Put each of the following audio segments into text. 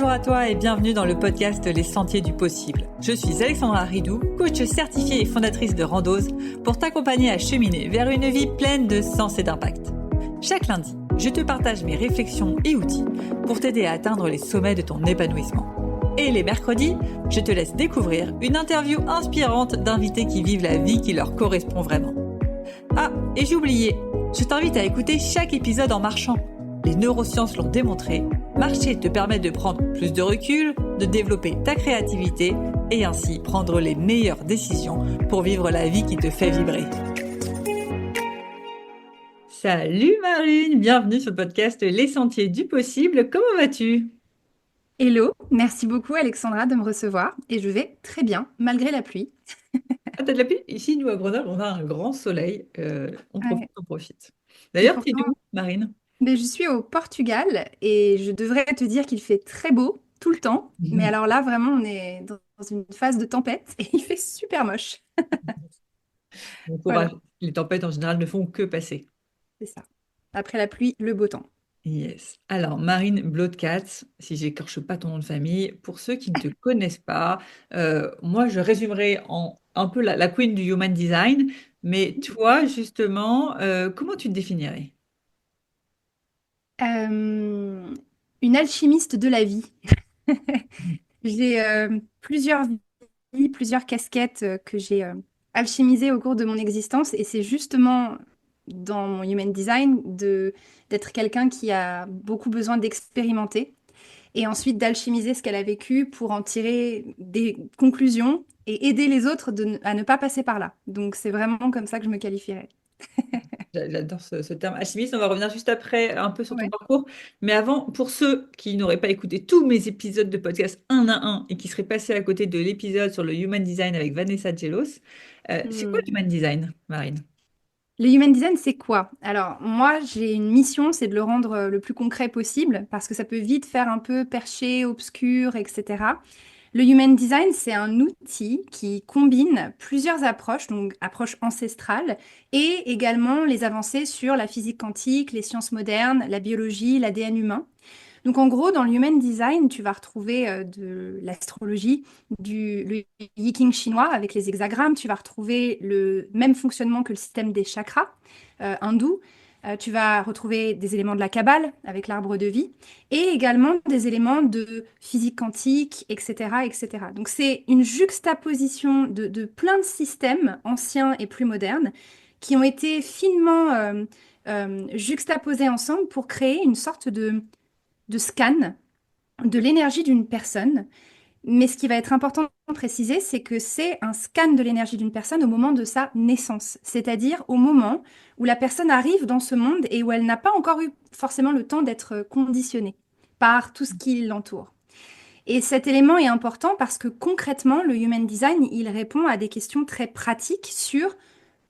Bonjour à toi et bienvenue dans le podcast Les Sentiers du Possible. Je suis Alexandra Ridou, coach certifiée et fondatrice de Randose, pour t'accompagner à cheminer vers une vie pleine de sens et d'impact. Chaque lundi, je te partage mes réflexions et outils pour t'aider à atteindre les sommets de ton épanouissement. Et les mercredis, je te laisse découvrir une interview inspirante d'invités qui vivent la vie qui leur correspond vraiment. Ah, et j'ai oublié, je t'invite à écouter chaque épisode en marchant. Les neurosciences l'ont démontré, marcher te permet de prendre plus de recul, de développer ta créativité et ainsi prendre les meilleures décisions pour vivre la vie qui te fait vibrer. Salut Marine, bienvenue sur le podcast Les Sentiers du Possible. Comment vas-tu? Hello, merci beaucoup Alexandra de me recevoir et je vais très bien malgré la pluie. Ah, t'as de la pluie? Ici, nous à Grenoble, on a un grand soleil. On profite, Ouais. on profite. Et D'ailleurs, t'es pourtant, d'où, Marine? mais je suis au Portugal et je devrais te dire qu'il fait très beau tout le temps. Mais alors là, vraiment, on est dans une phase de tempête et il fait super moche. Bon courage. Voilà, Les tempêtes en général ne font que passer. c'est ça. Après la pluie, le beau temps. Yes. Alors, Marine Blodkat, si j'écorche pas ton nom de famille, pour ceux qui ne te connaissent pas, moi je résumerai en un peu la queen du human design, mais toi justement, comment tu te définirais? Euh, une alchimiste de la vie. J'ai plusieurs vies, plusieurs casquettes que j'ai alchimisées au cours de mon existence et c'est justement dans mon human design d'être quelqu'un qui a beaucoup besoin d'expérimenter et ensuite d'alchimiser ce qu'elle a vécu pour en tirer des conclusions et aider les autres à ne pas passer par là. Donc c'est vraiment comme ça que je me qualifierais. J'adore ce terme alchimiste. On va revenir juste après un peu sur ton Ouais. parcours. Mais avant, pour ceux qui n'auraient pas écouté tous mes épisodes de podcast un à un et qui seraient passés à côté de l'épisode sur le human design avec Vanessa Gelos, c'est quoi Hmm. l'human design, Marine? Le human design, c'est quoi? Alors, moi, j'ai une mission, c'est de le rendre le plus concret possible, parce que ça peut vite faire un peu perché, obscur, etc. Le human design, c'est un outil qui combine plusieurs approches, donc approche ancestrale, et également les avancées sur la physique quantique, les sciences modernes, la biologie, l'ADN humain. Donc en gros, dans le Human Design, tu vas retrouver de l'astrologie, le Yi chinois avec les hexagrammes, tu vas retrouver le même fonctionnement que le système des chakras hindous. Tu vas retrouver des éléments de la Kabbale avec l'arbre de vie et également des éléments de physique quantique, etc., etc. Donc c'est une juxtaposition de plein de systèmes anciens et plus modernes qui ont été finement juxtaposés ensemble pour créer une sorte de scan de l'énergie d'une personne. Mais ce qui va être important de préciser, c'est que c'est un scan de l'énergie d'une personne au moment de sa naissance, c'est-à-dire au moment où la personne arrive dans ce monde et où elle n'a pas encore eu forcément le temps d'être conditionnée par tout ce qui l'entoure. Et cet élément est important parce que concrètement, le Human Design, il répond à des questions très pratiques sur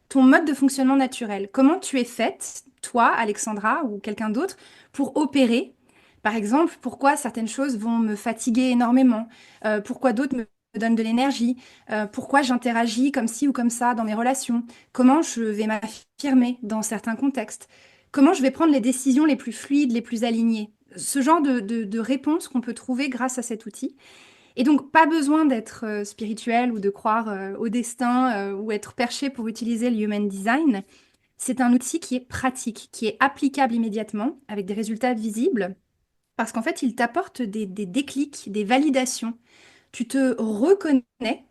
ton mode de fonctionnement naturel. Comment tu es faite, toi, Alexandra, ou quelqu'un d'autre, pour opérer? Par exemple, pourquoi certaines choses vont me fatiguer énormément? Pourquoi d'autres me donnent de l'énergie? Pourquoi j'interagis comme ci ou comme ça dans mes relations? Comment je vais m'affirmer dans certains contextes? Comment je vais prendre les décisions les plus fluides, les plus alignées? Ce genre de réponses qu'on peut trouver grâce à cet outil. Et donc, pas besoin d'être spirituel ou de croire au destin ou être perché pour utiliser le Human Design. C'est un outil qui est pratique, qui est applicable immédiatement avec des résultats visibles parce qu'en fait, il t'apporte des déclics, des validations. Tu te reconnais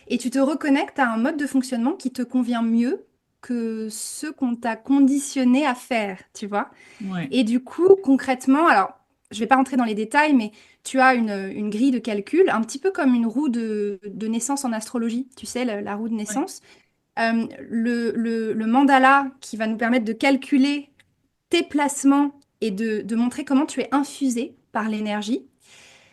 et tu te reconnectes à un mode de fonctionnement qui te convient mieux que ce qu'on t'a conditionné à faire, tu vois. Ouais. Et du coup, concrètement, alors, je ne vais pas rentrer dans les détails, mais tu as une grille de calcul, un petit peu comme une roue de naissance en astrologie, tu sais, la roue de Ouais. naissance. Le mandala qui va nous permettre de calculer tes placements et de montrer comment tu es infusé par l'énergie,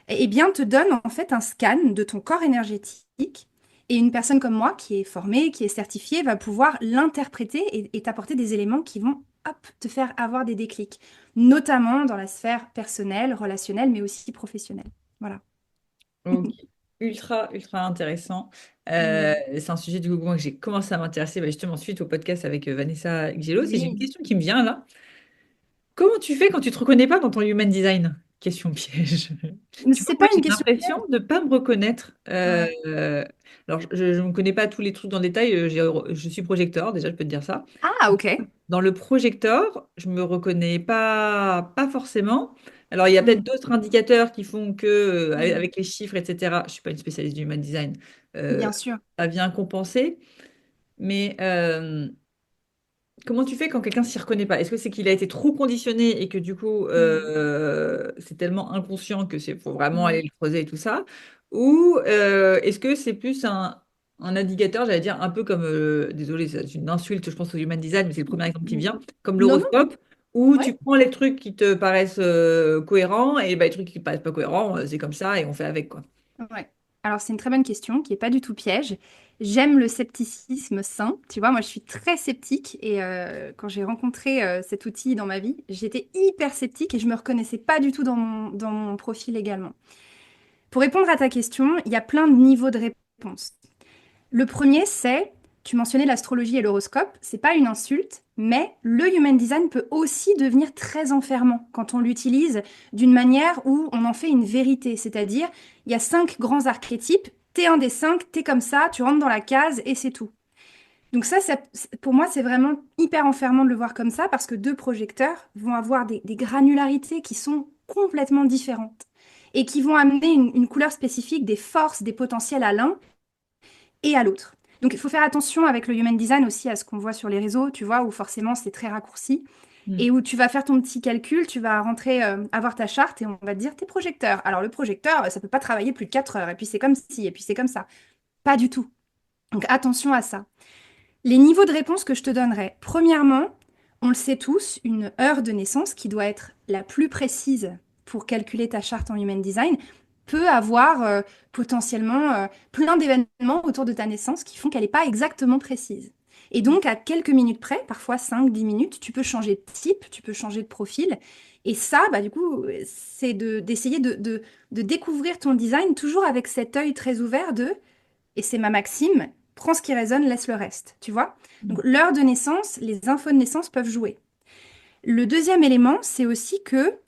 eh bien, te donne en fait un scan de ton corps énergétique. Et une personne comme moi, qui est formée, qui est certifiée, va pouvoir l'interpréter et t'apporter des éléments qui vont, hop, te faire avoir des déclics, notamment dans la sphère personnelle, relationnelle, mais aussi professionnelle. Voilà. Ok. Ultra, ultra intéressant. Mm. C'est un sujet du coup moi, que j'ai commencé à m'intéresser justement suite au podcast avec Vanessa Gelos. Et j'ai une Oui. question qui me vient là. Comment tu fais quand tu te reconnais pas dans ton human design? question piège. Tu vois, C'est moi, pas j'ai une question l'impression piège. de ne pas me reconnaître. Ouais. Alors, je ne connais pas tous les trucs dans le détail. Je suis projecteur, déjà, je peux te dire ça. Ah, ok. Dans le projecteur, je me reconnais pas forcément. Alors, il y a peut-être Mm, d'autres indicateurs qui font que, mm, avec les chiffres, etc., je ne suis pas une spécialiste du human design, euh, bien sûr. ça vient compenser. Mais comment tu fais quand quelqu'un s'y reconnaît pas? Est-ce que c'est qu'il a été trop conditionné et que du coup, Mm, c'est tellement inconscient que c'est faut vraiment aller mm, le creuser et tout ça? Ou est-ce que c'est plus un indicateur, j'allais dire, un peu comme, désolé, c'est une insulte, je pense au human design, mais c'est le premier exemple qui me mm. vient, comme Non, non. l'horoscope, où tu Ouais. prends les trucs qui te paraissent cohérents et bah, les trucs qui ne paraissent pas cohérents, c'est comme ça et on fait avec, quoi. Ouais. Alors, c'est une très bonne question qui n'est pas du tout piège. J'aime le scepticisme sain. Tu vois, moi, je suis très sceptique et quand j'ai rencontré cet outil dans ma vie, j'étais hyper sceptique et je me reconnaissais pas du tout dans mon profil également. Pour répondre à ta question, il y a plein de niveaux de réponse. Le premier, c'est, tu mentionnais l'astrologie et l'horoscope, c'est pas une insulte, mais le human design peut aussi devenir très enfermant quand on l'utilise d'une manière où on en fait une vérité. C'est-à-dire, il y a 5 grands archétypes, t'es un des 5, t'es comme ça, tu rentres dans la case et c'est tout. Donc pour moi, c'est vraiment hyper enfermant de le voir comme ça parce que deux projecteurs vont avoir des granularités qui sont complètement différentes et qui vont amener une couleur spécifique, des forces, des potentiels à l'un et à l'autre. Donc il faut faire attention avec le human design aussi à ce qu'on voit sur les réseaux, tu vois, où forcément c'est très raccourci Mm. et où tu vas faire ton petit calcul, tu vas rentrer, avoir ta charte et on va te dire t'es projecteur. Alors le projecteur, ça peut pas travailler plus de 4 heures et puis c'est comme ci et puis c'est comme ça. Pas du tout. Donc attention à ça. Les niveaux de réponse que je te donnerai. Premièrement, on le sait tous, une heure de naissance qui doit être la plus précise pour calculer ta charte en Human Design peut avoir potentiellement plein d'événements autour de ta naissance qui font qu'elle n'est pas exactement précise. Et donc, à quelques minutes près, parfois 5, 10 minutes, tu peux changer de type, tu peux changer de profil. Et ça, bah, du coup, c'est d'essayer de découvrir ton design toujours avec cet œil très ouvert de et c'est ma maxime, prends ce qui résonne, laisse le reste, tu vois? Donc l'heure de naissance, les infos de naissance peuvent jouer. Le deuxième élément, c'est aussi que,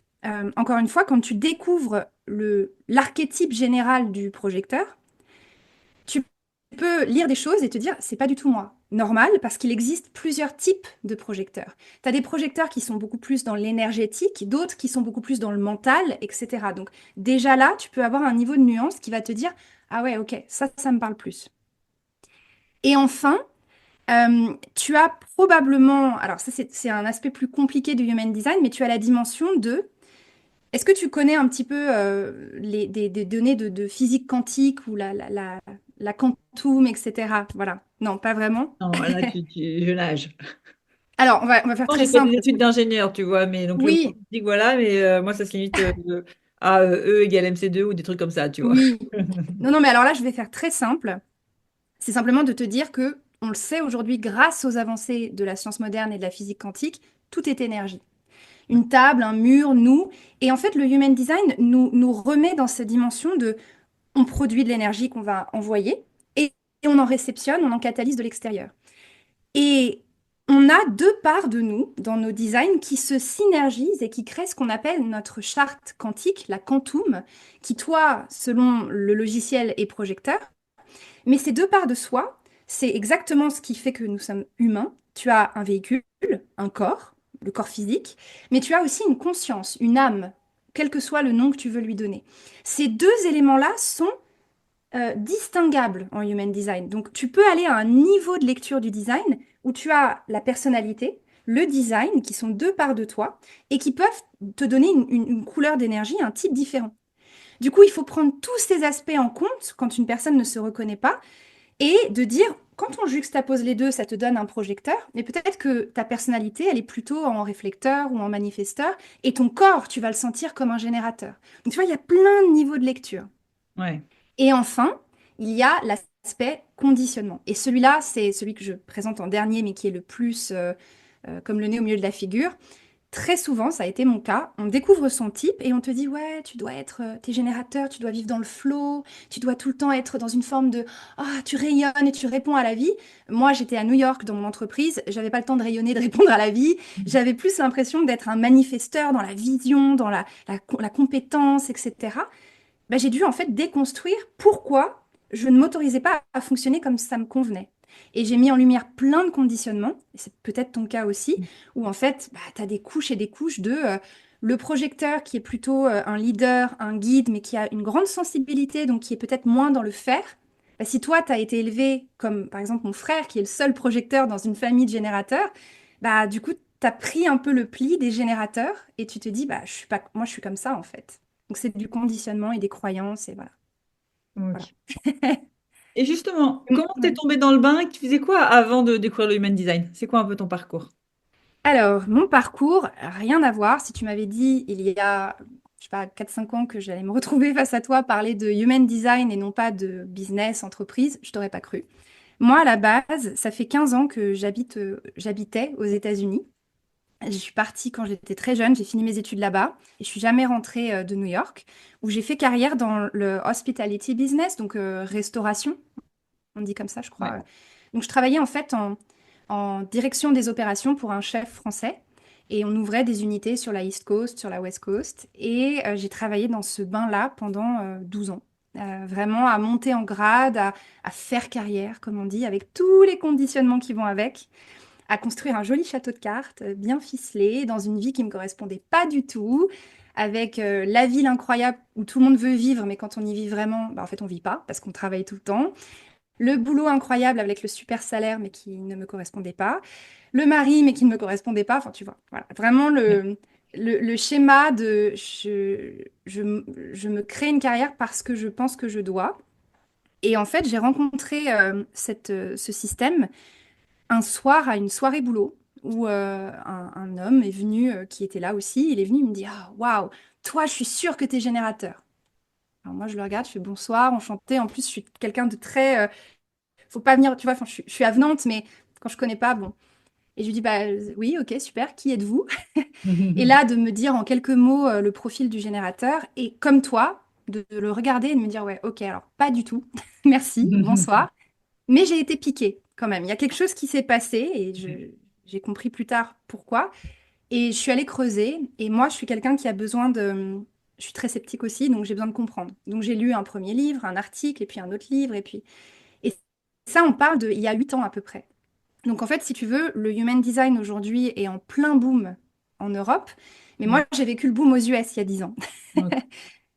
encore une fois, quand tu découvres l'archétype général du projecteur, tu peux lire des choses et te dire, c'est pas du tout moi. Normal, parce qu'il existe plusieurs types de projecteurs. Tu as des projecteurs qui sont beaucoup plus dans l'énergétique, d'autres qui sont beaucoup plus dans le mental, etc. Donc déjà là, tu peux avoir un niveau de nuance qui va te dire, ah ouais, ok, ça me parle plus. Et enfin, tu as probablement, alors ça c'est un aspect plus compliqué du human design, mais tu as la dimension de, est-ce que tu connais un petit peu des données de physique quantique ou la quantum, etc. Voilà. Non, pas vraiment. Non, là, je nage. Alors, on va faire Moi, très j'ai fait des simple. études d'ingénieur, tu vois, mais donc le Oui, quantique, voilà, mais moi, ça se limite à E égale MC2 ou des trucs comme ça, tu vois. oui. Non, non, mais alors là, je vais faire très simple. C'est simplement de te dire que on le sait aujourd'hui grâce aux avancées de la science moderne et de la physique quantique, tout est énergie. Une table, un mur, nous. Et en fait, le human design nous remet dans cette dimension de on produit de l'énergie qu'on va envoyer et on en réceptionne, on en catalyse de l'extérieur. Et on a deux parts de nous dans nos designs qui se synergisent et qui créent ce qu'on appelle notre charte quantique, la quantum, qui, toi, selon le logiciel, est projecteur. Mais ces deux parts de soi, c'est exactement ce qui fait que nous sommes humains. Tu as un véhicule, un corps, le corps physique, mais tu as aussi une conscience, une âme, quel que soit le nom que tu veux lui donner. Ces deux éléments-là sont distinguables en human design. Donc tu peux aller à un niveau de lecture du design où tu as la personnalité, le design, qui sont deux parts de toi, et qui peuvent te donner une couleur d'énergie, un type différent. Du coup, il faut prendre tous ces aspects en compte quand une personne ne se reconnaît pas et de dire, quand on juxtapose les deux, ça te donne un projecteur, mais peut-être que ta personnalité, elle est plutôt en réflecteur ou en manifesteur, et ton corps, tu vas le sentir comme un générateur. Donc tu vois, il y a plein de niveaux de lecture. Ouais. Et enfin, il y a l'aspect conditionnement. Et celui-là, c'est celui que je présente en dernier, mais qui est le plus comme le nez au milieu de la figure. très souvent, ça a été mon cas, on découvre son type et on te dit, ouais, tu dois être, t'es générateur, tu dois vivre dans le flow, tu dois tout le temps être dans une forme de, ah, tu rayonnes et tu réponds à la vie. Moi, j'étais à New York dans mon entreprise, j'avais pas le temps de rayonner, de répondre à la vie. J'avais plus l'impression d'être un manifesteur dans la vision, dans la compétence, etc. Bah, j'ai dû en fait déconstruire pourquoi je ne m'autorisais pas à fonctionner comme ça me convenait. Et j'ai mis en lumière plein de conditionnements, et c'est peut-être ton cas aussi, où en fait, bah, tu as des couches et des couches de le projecteur qui est plutôt un leader, un guide, mais qui a une grande sensibilité, donc qui est peut-être moins dans le faire. Bah, si toi, tu as été élevé comme par exemple mon frère, qui est le seul projecteur dans une famille de générateurs, bah, du coup, tu as pris un peu le pli des générateurs et tu te dis, bah, je suis pas, moi, je suis comme ça en fait. Donc c'est du conditionnement et des croyances et voilà. Voilà. Ok. Et justement, comment t'es Ouais. tombée dans le bain? Tu faisais quoi avant de découvrir le Human Design? C'est quoi un peu ton parcours? Alors, mon parcours, rien à voir. Si tu m'avais dit il y a, je sais pas, 4 5 ans que j'allais me retrouver face à toi parler de human design et non pas de business, entreprise, je t'aurais pas cru. Moi, à la base, ça fait 15 ans que j'habitais aux États-Unis. Je suis partie quand j'étais très jeune, j'ai fini mes études là-bas et je suis jamais rentrée de New York, où j'ai fait carrière dans le hospitality business, donc restauration, on dit comme ça, je Ouais. crois. Donc, je travaillais en fait en direction des opérations pour un chef français. Et on ouvrait des unités sur la East Coast, sur la West Coast. Et j'ai travaillé dans ce bain-là pendant 12 ans. Vraiment à monter en grade, à faire carrière, comme on dit, avec tous les conditionnements qui vont avec, à construire un joli château de cartes, bien ficelé, dans une vie qui ne me correspondait pas du tout, avec la ville incroyable où tout le monde veut vivre, mais quand on y vit vraiment, bah, en fait, on vit pas parce qu'on travaille tout le temps. Le boulot incroyable avec le super salaire, mais qui ne me correspondait pas. Le mari, mais qui ne me correspondait pas. Enfin, tu vois, voilà. Vraiment Ouais. le schéma de je me crée une carrière parce que je pense que je dois. Et en fait, j'ai rencontré ce système un soir à une soirée boulot où un homme est venu, qui était là aussi. Il est venu, il me dit, ah, waouh, toi, je suis sûre que tu es générateur. Alors moi, je le regarde, je fais bonsoir, enchanté. En plus, je suis quelqu'un de très faut pas venir, tu vois, enfin, je suis avenante, mais quand je connais pas, bon. Et je lui dis, bah oui, ok, super, qui êtes-vous? Et là, de me dire en quelques mots le profil du générateur, et comme toi, de le regarder et de me dire, ouais, ok, alors pas du tout, merci, bonsoir. Mais j'ai été piquée quand même. Il y a quelque chose qui s'est passé et j'ai compris plus tard pourquoi. Et je suis allée creuser. Et moi, je suis quelqu'un qui a besoin de... Je suis très sceptique aussi, donc j'ai besoin de comprendre. Donc j'ai lu un premier livre, un article, et puis un autre livre, et puis... Et ça, on parle de il y a 8 ans à peu près. Donc en fait, si tu veux, le human design aujourd'hui est en plein boom en Europe, mais Ouais. moi j'ai vécu le boom aux US il y a 10 ans. Ok.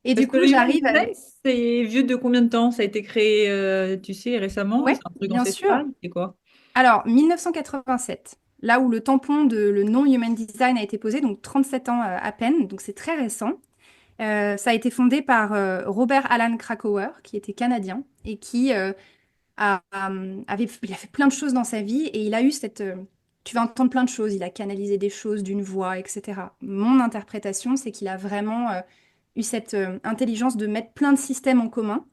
Et Parce du que coup, le Human j'arrive Design, avec... c'est vieux de combien de temps? Ça a été créé, tu sais, récemment? Ouais, C'est un truc bien sûr. ancestral? C'est quoi? Alors, 1987, là où le tampon de le non-human design a été posé, donc 37 ans à peine, donc c'est très récent. Ça a été fondé par Robert Alan Krakauer, qui était canadien et qui il a fait plein de choses dans sa vie et il a eu cette... tu vas entendre plein de choses, il a canalisé des choses d'une voix, etc. Mon interprétation, c'est qu'il a vraiment eu cette intelligence de mettre plein de systèmes en commun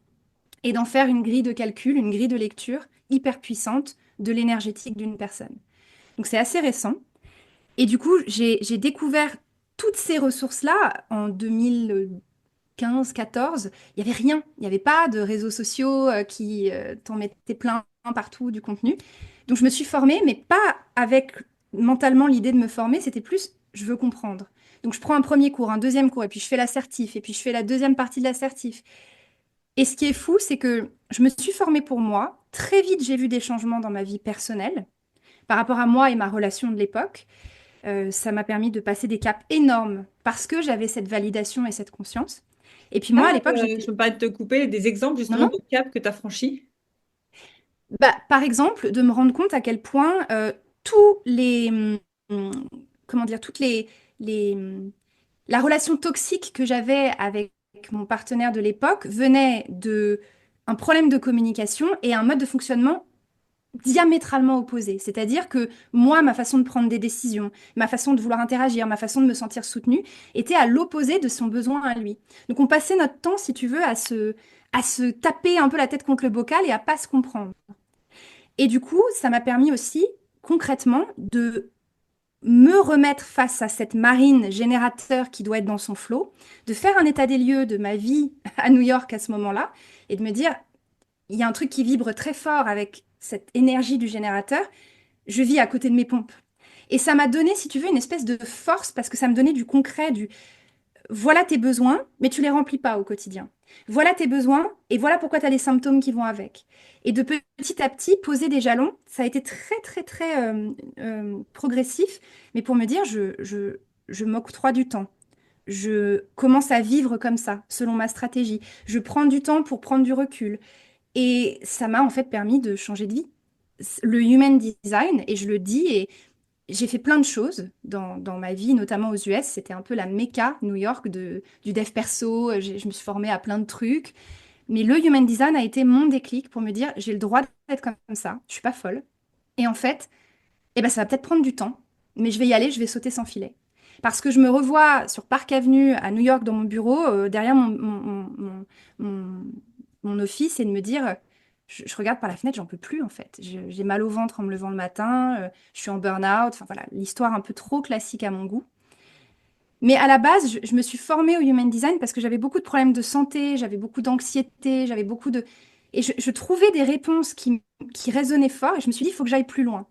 et d'en faire une grille de calcul, une grille de lecture hyper puissante de l'énergétique d'une personne. Donc c'est assez récent. Et du coup, j'ai découvert toutes ces ressources-là en 2015-14. Il n'y avait rien. Il n'y avait pas de réseaux sociaux qui t'en mettaient plein partout du contenu. Donc je me suis formée, mais pas avec mentalement l'idée de me former, c'était plus je veux comprendre. Donc je prends un premier cours, un deuxième cours, et puis je fais l'assertif, et puis je fais la deuxième partie de l'assertif. Et ce qui est fou, c'est que je me suis formée pour moi. Très vite, j'ai vu des changements dans ma vie personnelle par rapport à moi et ma relation de l'époque. Ça m'a permis de passer des caps énormes parce que j'avais cette validation et cette conscience. Et puis Ah, moi, à l'époque, je me permets de te couper des exemples non, justement non. de cap que tu as franchis. Bah, par exemple, de me rendre compte à quel point tous les... comment dire, toutes les, la relation toxique que j'avais avec mon partenaire de l'époque venait de un problème de communication et un mode de fonctionnement diamétralement opposés. C'est-à-dire que moi, ma façon de prendre des décisions, ma façon de vouloir interagir, ma façon de me sentir soutenue, était à l'opposé de son besoin à lui. Donc on passait notre temps, si tu veux, à se taper un peu la tête contre le bocal et à pas se comprendre. Et du coup, ça m'a permis aussi, concrètement, de me remettre face à cette marine générateur qui doit être dans son flot, de faire un état des lieux de ma vie à New York à ce moment-là et de me dire, il y a un truc qui vibre très fort avec cette énergie du générateur, je vis à côté de mes pompes. Et ça m'a donné, si tu veux, une espèce de force parce que ça me donnait du concret, du voilà tes besoins, mais tu les remplis pas au quotidien. Voilà tes besoins et voilà pourquoi tu as les symptômes qui vont avec. Et de petit à petit, poser des jalons, ça a été très, très, très progressif, mais pour me dire, je m'octroie du temps. Je commence à vivre comme ça, selon ma stratégie. Je prends du temps pour prendre du recul. Et ça m'a en fait permis de changer de vie. Le human design, et je le dis, et j'ai fait plein de choses dans ma vie, notamment aux US. C'était un peu la Mecca, New York, du dev perso. Je me suis formée à plein de trucs. Mais le human design a été mon déclic pour me dire, j'ai le droit d'être comme ça. Je suis pas folle. Et en fait, eh ben, ça va peut-être prendre du temps, mais je vais y aller, je vais sauter sans filet. Parce que je me revois sur Park Avenue à New York dans mon bureau, derrière mon- mon office, et de me dire, je regarde par la fenêtre, j'en peux plus en fait. J'ai mal au ventre en me levant le matin, je suis en burn-out, enfin voilà, l'histoire un peu trop classique à mon goût. Mais à la base, je me suis formée au Human Design parce que j'avais beaucoup de problèmes de santé, j'avais beaucoup d'anxiété, j'avais beaucoup de... Et je trouvais des réponses qui résonnaient fort, et je me suis dit, il faut que j'aille plus loin.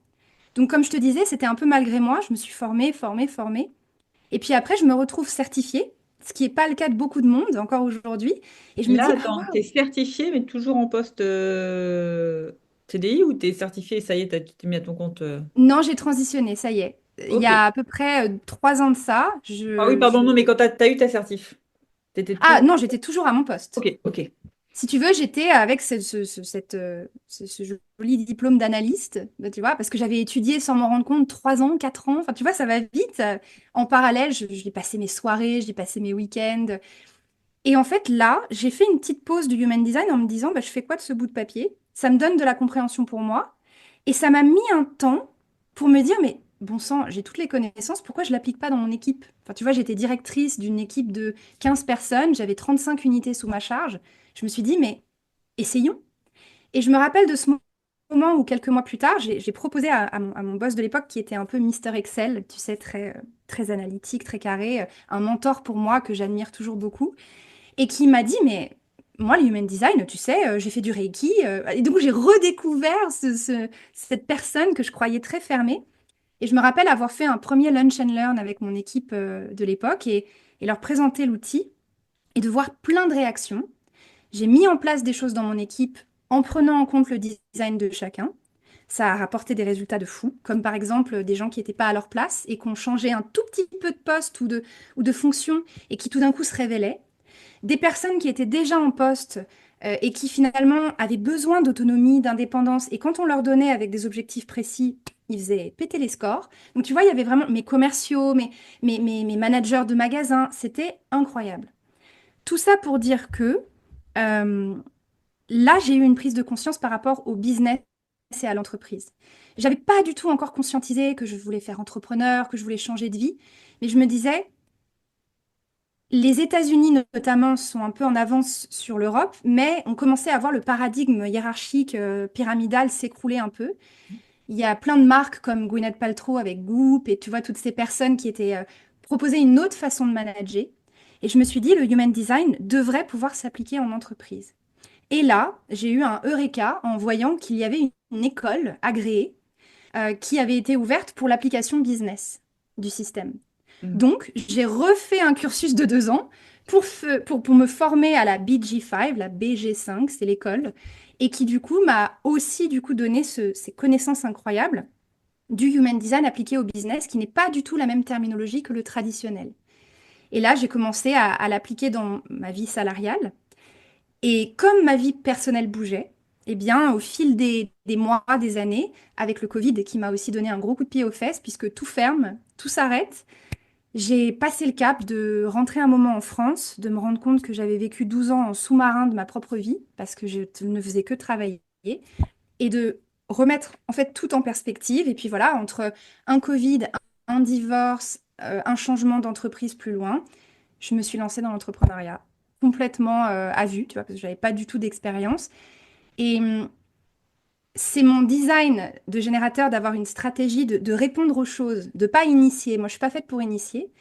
Donc, comme je te disais, c'était un peu malgré moi. Je me suis formée, formée, formée. Et puis après, je me retrouve certifiée, ce qui n'est pas le cas de beaucoup de monde encore aujourd'hui. Et je me Là, dis, ah attends, t'es waouh, certifié, mais toujours en poste CDI ou t'es certifié et ça y est, tu t'es mis à ton compte non, j'ai transitionné, ça y est. Il y Ok. a à peu près 3 ans de ça, Ah oui, pardon, non, mais quand t'as eu ta certif, t'étais Ah toujours. non, j'étais toujours à mon poste. Ok, ok. Si tu veux, j'étais avec ce joli diplôme d'analyste, bah, tu vois, parce que j'avais étudié sans m'en rendre compte 3 ans, 4 ans. Enfin, tu vois, ça va vite. En parallèle, j'ai passé mes soirées, j'ai passé mes week-ends. Et en fait, là, j'ai fait une petite pause du human design en me disant, bah, je fais quoi de ce bout de papier? Ça me donne de la compréhension pour moi. Et ça m'a mis un temps pour me dire, mais bon sang, j'ai toutes les connaissances, pourquoi je ne l'applique pas dans mon équipe? Enfin, tu vois, j'étais directrice d'une équipe de 15 personnes, j'avais 35 unités sous ma charge. Je me suis dit, mais essayons. Et je me rappelle de ce moment où, quelques mois plus tard, j'ai proposé à mon boss de l'époque, qui était un peu Mister Excel, tu sais, très, très analytique, très carré, un mentor pour moi que j'admire toujours beaucoup et qui m'a dit, mais moi, le human design, tu sais, j'ai fait du Reiki. Et du coup, j'ai redécouvert cette personne que je croyais très fermée. Et je me rappelle avoir fait un premier lunch and learn avec mon équipe de l'époque et leur présenter l'outil et de voir plein de réactions. J'ai mis en place des choses dans mon équipe en prenant en compte le design de chacun. Ça a rapporté des résultats de fou, comme par exemple des gens qui n'étaient pas à leur place et qui ont changé un tout petit peu de poste ou de fonction et qui tout d'un coup se révélaient, des personnes qui étaient déjà en poste et qui finalement avaient besoin d'autonomie, d'indépendance. Et quand on leur donnait avec des objectifs précis, ils faisaient péter les scores. Donc tu vois, il y avait vraiment mes commerciaux, mes managers de magasins. C'était incroyable. Tout ça pour dire que euh, là, j'ai eu une prise de conscience par rapport au business et à l'entreprise. J'avais pas du tout encore conscientisé que je voulais faire entrepreneur, que je voulais changer de vie, mais je me disais, les États-Unis notamment sont un peu en avance sur l'Europe, mais on commençait à voir le paradigme hiérarchique pyramidal s'écrouler un peu. Il y a plein de marques comme Gwyneth Paltrow avec Goop et tu vois toutes ces personnes qui étaient proposées une autre façon de manager. Et je me suis dit, le human design devrait pouvoir s'appliquer en entreprise. Et là, j'ai eu un eureka en voyant qu'il y avait une école agréée qui avait été ouverte pour l'application business du système. Mm. Donc, j'ai refait un cursus de 2 ans pour me former à la BG5, la BG5, c'est l'école, et qui du coup m'a aussi du coup donné ces connaissances incroyables du human design appliqué au business, qui n'est pas du tout la même terminologie que le traditionnel. Et là, j'ai commencé à l'appliquer dans ma vie salariale. Et comme ma vie personnelle bougeait, eh bien, au fil des mois, des années, avec le Covid qui m'a aussi donné un gros coup de pied aux fesses, puisque tout ferme, tout s'arrête, j'ai passé le cap de rentrer un moment en France, de me rendre compte que j'avais vécu 12 ans en sous-marin de ma propre vie, parce que je ne faisais que travailler, et de remettre en fait tout en perspective. Et puis voilà, entre un Covid, un divorce, un changement d'entreprise plus loin, je me suis lancée dans l'entrepreneuriat complètement à vue, tu vois, parce que j'avais pas du tout d'expérience. Et c'est mon design de générateur d'avoir une stratégie de répondre aux choses, de pas initier. Moi, je suis pas faite pour initier.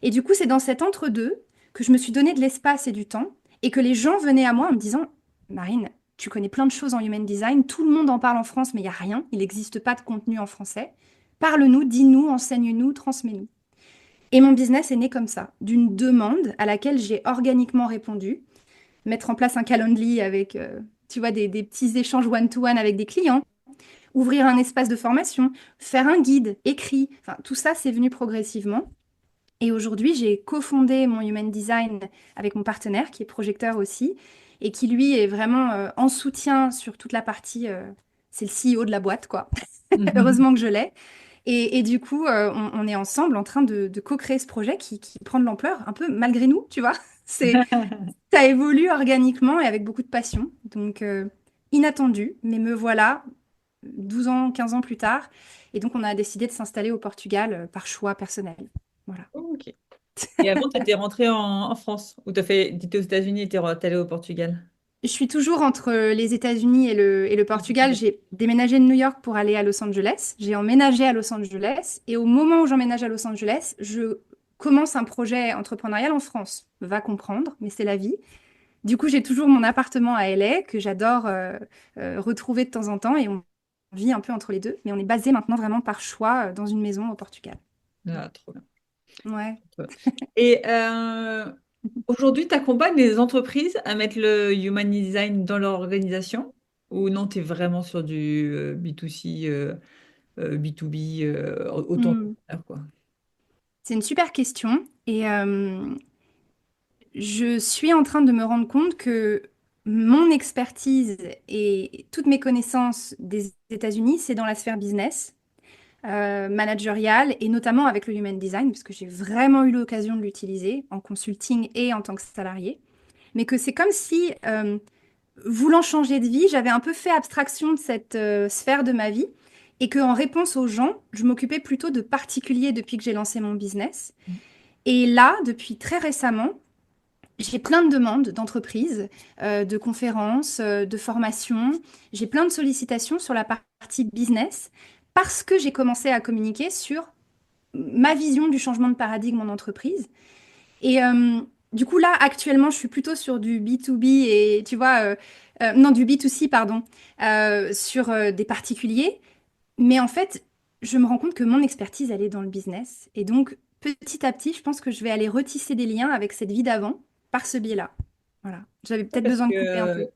Et du coup, c'est dans cet entre-deux que je me suis donné de l'espace et du temps et que les gens venaient à moi en me disant, Marine, tu connais plein de choses en human design, tout le monde en parle en France, mais il n'y a rien, il n'existe pas de contenu en français. Parle-nous, dis-nous, enseigne-nous, transmets-nous. Et mon business est né comme ça, d'une demande à laquelle j'ai organiquement répondu. Mettre en place un Calendly avec, tu vois, des petits échanges one-to-one avec des clients, ouvrir un espace de formation, faire un guide écrit. Enfin, tout ça, c'est venu progressivement. Et aujourd'hui, j'ai cofondé mon Human Design avec mon partenaire, qui est projecteur aussi, et qui, lui, est vraiment en soutien sur toute la partie... c'est le CEO de la boîte, quoi. Heureusement que je l'ai. Et du coup, on est ensemble en train de co-créer ce projet qui prend de l'ampleur, un peu malgré nous, tu vois. C'est, ça évolue organiquement et avec beaucoup de passion. Donc, inattendu, mais me voilà 12 ans, 15 ans plus tard. Et donc, on a décidé de s'installer au Portugal par choix personnel. Voilà. Ok. Et avant, tu étais rentrée en France, ou t'étais aux États-Unis et t'es allée au Portugal? Je suis toujours entre les États-Unis et le Le Portugal. Portugal. J'ai déménagé de New York pour aller à Los Angeles. J'ai emménagé à Los Angeles. Et au moment où j'emménage à Los Angeles, je commence un projet entrepreneurial en France. Va comprendre, mais c'est la vie. Du coup, j'ai toujours mon appartement à LA que j'adore retrouver de temps en temps et on vit un peu entre les deux. Mais on est basé maintenant vraiment par choix dans une maison au Portugal. Ah, trop bien. Ouais. Et aujourd'hui, tu accompagnes les entreprises à mettre le Human Design dans leur organisation? Ou non, tu es vraiment sur du B2C, B2B, autant Hmm. quoi. C'est une super question. Et je suis en train de me rendre compte que mon expertise et toutes mes connaissances des États-Unis, c'est dans la sphère business, managériale et notamment avec le Human Design, parce que j'ai vraiment eu l'occasion de l'utiliser en consulting et en tant que salarié. Mais que c'est comme si voulant changer de vie, j'avais un peu fait abstraction de cette sphère de ma vie et qu'en réponse aux gens, je m'occupais plutôt de particuliers depuis que j'ai lancé mon business. Et là, depuis très récemment, j'ai plein de demandes d'entreprises, de conférences, de formations. J'ai plein de sollicitations sur la partie business parce que j'ai commencé à communiquer sur ma vision du changement de paradigme en entreprise. Et du coup, là, actuellement, je suis plutôt sur du B2B et tu vois, non, du B2C, pardon, sur des particuliers. Mais en fait, je me rends compte que mon expertise, elle est dans le business. Et donc, petit à petit, je pense que je vais aller retisser des liens avec cette vie d'avant par ce biais-là. Voilà. J'avais peut-être Parce besoin que de couper un peu.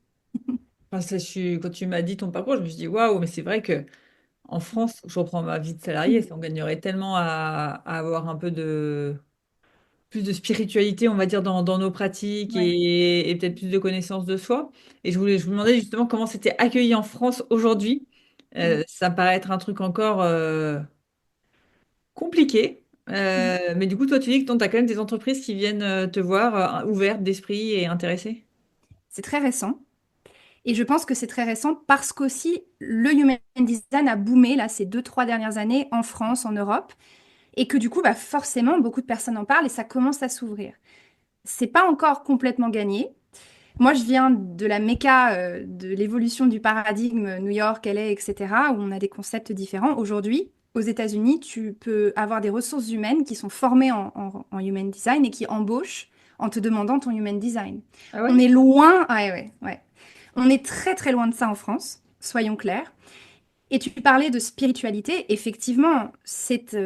enfin, quand tu m'as dit ton parcours, je me suis dit waouh, mais c'est vrai que en France, je reprends ma vie de salarié, on gagnerait tellement à avoir un peu de plus de spiritualité, on va dire, dans nos pratiques Ouais. et peut-être plus de connaissance de soi. Et je vous demandais justement comment c'était accueilli en France aujourd'hui. Mm. Ça me paraît être un truc encore compliqué. Mm. Mais du coup, toi, tu dis que tu as quand même des entreprises qui viennent te voir ouvertes d'esprit et intéressées. C'est très récent. Et je pense que c'est très récent parce qu'aussi le Human Design a boomé là, ces 2, 3 dernières années en France, en Europe. Et que du coup, bah, forcément, beaucoup de personnes en parlent et ça commence à s'ouvrir. C'est pas encore complètement gagné. Moi, je viens de la méca de l'évolution du paradigme New York, LA, etc., où on a des concepts différents. Aujourd'hui, aux États-Unis, tu peux avoir des ressources humaines qui sont formées en Human Design et qui embauchent en te demandant ton Human Design. Ah On ouais? est loin, ouais, ouais, ouais. On est très, très loin de ça en France, soyons clairs. Et tu parlais de spiritualité. Effectivement, c'est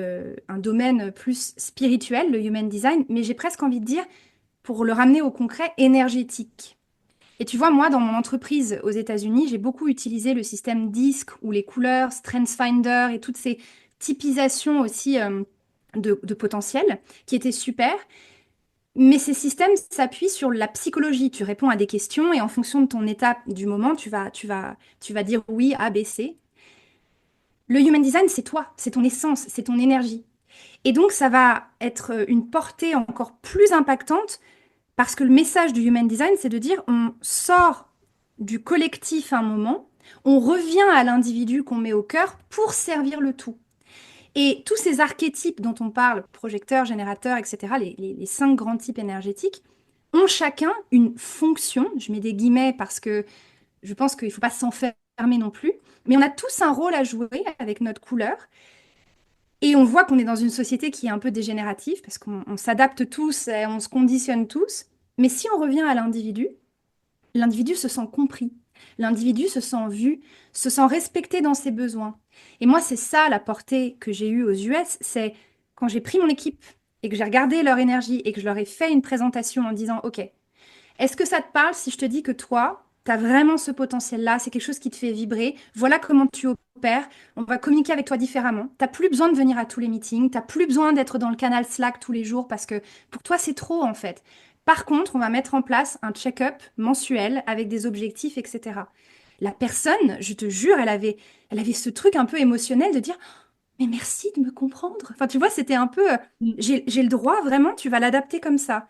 un domaine plus spirituel, le Human Design, mais j'ai presque envie de dire, pour le ramener au concret, énergétique. Et tu vois, moi, dans mon entreprise aux États-Unis, j'ai beaucoup utilisé le système DISC ou les couleurs, StrengthsFinder et toutes ces typisations aussi de potentiel qui étaient super. Mais ces systèmes s'appuient sur la psychologie. Tu réponds à des questions et en fonction de ton état du moment, tu vas dire oui, A, B, C. Le Human Design, c'est toi, c'est ton essence, c'est ton énergie. Et donc, ça va être une portée encore plus impactante parce que le message du Human Design, c'est de dire on sort du collectif un moment, on revient à l'individu qu'on met au cœur pour servir le tout. Et tous ces archétypes dont on parle, projecteurs, générateurs, etc., les 5 grands types énergétiques, ont chacun une fonction. Je mets des guillemets parce que je pense qu'il ne faut pas s'enfermer fermé non plus. Mais on a tous un rôle à jouer avec notre couleur. Et on voit qu'on est dans une société qui est un peu dégénérative parce qu'on s'adapte tous, et on se conditionne tous. Mais si on revient à l'individu se sent compris. L'individu se sent vu, se sent respecté dans ses besoins. Et moi, c'est ça la portée que j'ai eue aux US, c'est quand j'ai pris mon équipe et que j'ai regardé leur énergie et que je leur ai fait une présentation en disant, OK, est-ce que ça te parle si je te dis que toi, tu as vraiment ce potentiel-là, c'est quelque chose qui te fait vibrer, voilà comment tu opères, on va communiquer avec toi différemment. Tu n'as plus besoin de venir à tous les meetings, tu n'as plus besoin d'être dans le canal Slack tous les jours parce que pour toi, c'est trop en fait. Par contre, on va mettre en place un check-up mensuel avec des objectifs, etc. La personne, je te jure, elle avait ce truc un peu émotionnel de dire, mais merci de me comprendre. Enfin, tu vois, c'était un peu, Mm. j'ai le droit, vraiment, tu vas l'adapter comme ça.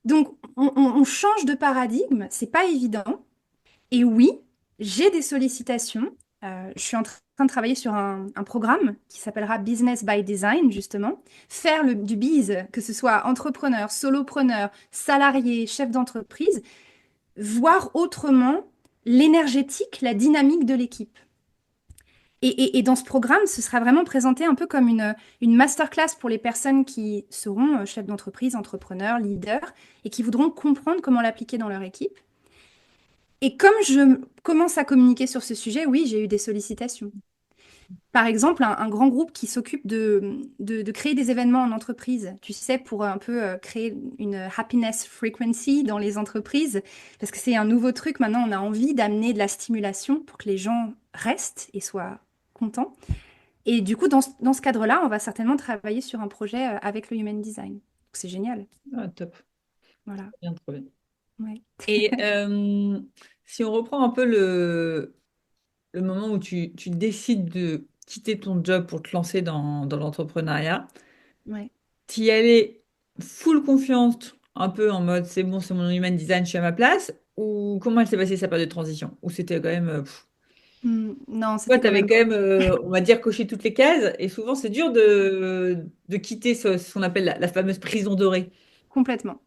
Donc, on change de paradigme, c'est pas évident. Et oui, j'ai des sollicitations. Je suis en train de travailler sur un programme qui s'appellera Business by Design, justement. Faire du biz, que ce soit entrepreneur, solopreneur, salarié, chef d'entreprise, voir autrement l'énergétique, la dynamique de l'équipe. Et dans ce programme, ce sera vraiment présenté un peu comme une masterclass pour les personnes qui seront chefs d'entreprise, entrepreneurs, leaders, et qui voudront comprendre comment l'appliquer dans leur équipe. Et comme je commence à communiquer sur ce sujet, oui, j'ai eu des sollicitations. Par exemple, un grand groupe qui s'occupe de créer des événements en entreprise, tu sais, pour un peu créer une happiness frequency dans les entreprises, parce que c'est un nouveau truc. Maintenant, on a envie d'amener de la stimulation pour que les gens restent et soient contents. Et du coup, dans ce cadre-là, on va certainement travailler sur un projet avec le Human Design. Donc, c'est génial. Ah, top, Voilà. bien trouvé. Ouais. Et si on reprend un peu le moment où tu décides de quitter ton job pour te lancer dans l'entrepreneuriat, Ouais. t'y allais full confiance, un peu en mode c'est bon, c'est mon human design, je suis à ma place, ou comment elle s'est passée sa période de transition? Ou c'était quand même. Non, Toi, c'était tu quand avais même quand même, on va dire, coché toutes les cases, et souvent c'est dur de quitter ce qu'on appelle la fameuse prison dorée. complètement.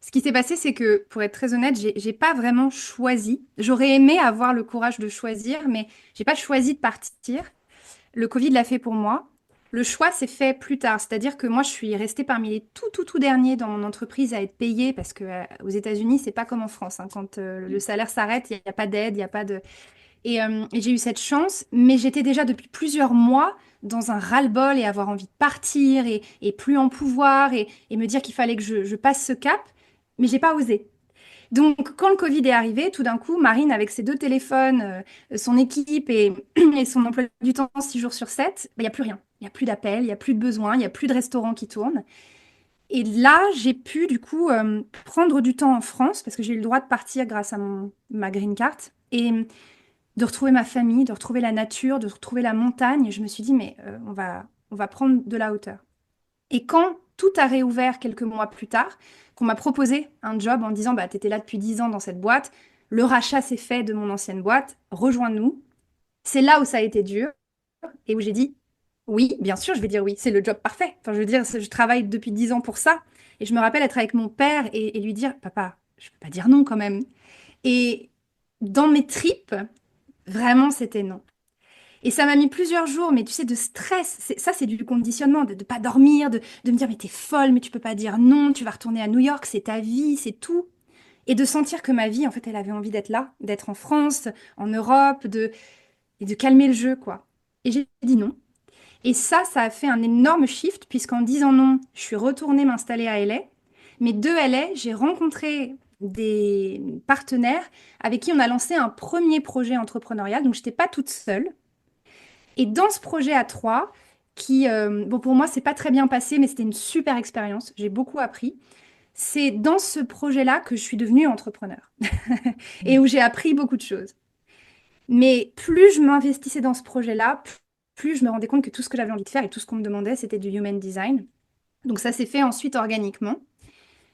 Ce qui s'est passé, c'est que, pour être très honnête, j'ai pas vraiment choisi. J'aurais aimé avoir le courage de choisir, mais j'ai pas choisi de partir. Le Covid l'a fait pour moi. Le choix s'est fait plus tard, c'est-à-dire que moi, je suis restée parmi les tout derniers dans mon entreprise à être payée parce que aux États-Unis, c'est pas comme en France, hein. Quand le salaire s'arrête, il n'y a pas d'aide, il n'y a pas de. Et j'ai eu cette chance, mais j'étais déjà depuis plusieurs mois dans un ras-le-bol et avoir envie de partir et plus en pouvoir et me dire qu'il fallait que je passe ce cap, mais j'ai pas osé. Donc, quand le Covid est arrivé, tout d'un coup, Marine, avec ses deux téléphones, son équipe et son emploi du temps 6 jours sur 7, il n'y a plus rien. Il n'y a plus d'appels, il n'y a plus de besoins, il n'y a plus de restaurants qui tournent. Et là, j'ai pu, du coup, prendre du temps en France parce que j'ai eu le droit de partir grâce à ma green card et de retrouver ma famille, de retrouver la nature, de retrouver la montagne. Je me suis dit, mais on va prendre de la hauteur. Et quand tout a réouvert quelques mois plus tard, qu'on m'a proposé un job en disant, bah, tu étais là depuis 10 ans dans cette boîte, le rachat s'est fait de mon ancienne boîte, rejoins-nous. C'est là où ça a été dur et où j'ai dit, oui, bien sûr, je vais dire oui, c'est le job parfait. Enfin, je veux dire, je travaille depuis 10 ans pour ça. Et je me rappelle être avec mon père et lui dire, papa, je peux pas dire non quand même. Et dans mes tripes, vraiment, c'était non. Et ça m'a mis plusieurs jours, mais tu sais, de stress. Ça, c'est du conditionnement, de ne pas dormir, de me dire, mais t'es folle, mais tu peux pas dire non, tu vas retourner à New York, c'est ta vie, c'est tout. Et de sentir que ma vie, en fait, elle avait envie d'être là, d'être en France, en Europe, et de calmer le jeu, quoi. Et j'ai dit non. Et ça a fait un énorme shift, puisqu'en disant non, je suis retournée m'installer à LA. Mais de LA, j'ai rencontré des partenaires avec qui on a lancé un premier projet entrepreneurial. Donc, je n'étais pas toute seule. Et dans ce projet à trois, qui, bon, pour moi, c'est pas très bien passé, mais c'était une super expérience. J'ai beaucoup appris. C'est dans ce projet-là que je suis devenue entrepreneur et où j'ai appris beaucoup de choses. Mais plus je m'investissais dans ce projet-là, plus je me rendais compte que tout ce que j'avais envie de faire et tout ce qu'on me demandait, c'était du human design. Donc ça s'est fait ensuite organiquement.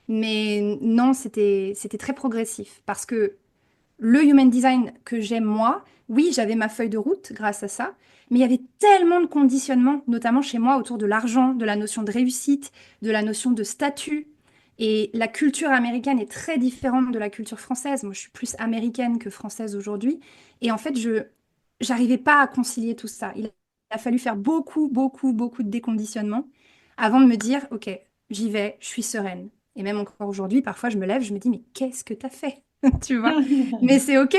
Mais non, c'était très progressif parce que le human design que j'aime moi, oui, j'avais ma feuille de route grâce à ça, mais il y avait tellement de conditionnements, notamment chez moi, autour de l'argent, de la notion de réussite, de la notion de statut. Et la culture américaine est très différente de la culture française. Moi, je suis plus américaine que française aujourd'hui. Et en fait, je n'arrivais pas à concilier tout ça. Il a fallu faire beaucoup, beaucoup, beaucoup de déconditionnement avant de me dire, OK, j'y vais, je suis sereine. Et même encore aujourd'hui, parfois, je me lève, je me dis, mais qu'est-ce que tu as fait? Tu vois? Mais c'est OK.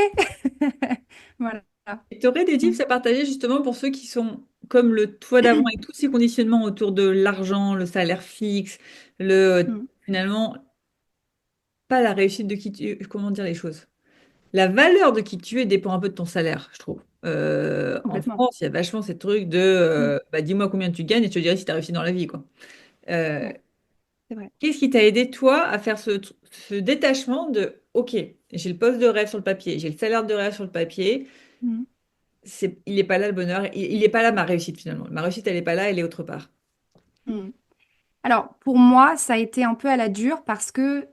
Voilà. Tu aurais des Mm. tips à partager justement pour ceux qui sont comme le toi d'avant et tous ces conditionnements autour de l'argent, le salaire fixe, Mm. finalement, pas la réussite de qui tu, comment dire les choses. La valeur de qui tu es dépend un peu de ton salaire, je trouve. En Complètement. France, il y a vachement ces trucs de Mm. bah, dis-moi combien tu gagnes et je te dirai si tu as réussi dans la vie, quoi. Euh, Ouais, c'est vrai. Qu'est-ce qui t'a aidé, toi, à faire ce détachement de OK, j'ai le poste de rêve sur le papier, j'ai le salaire de rêve sur le papier, Mm. il n'est pas là le bonheur, il n'est pas là ma réussite finalement. Ma réussite, elle n'est pas là, elle est autre part. Mm. Alors, pour moi, ça a été un peu à la dure parce que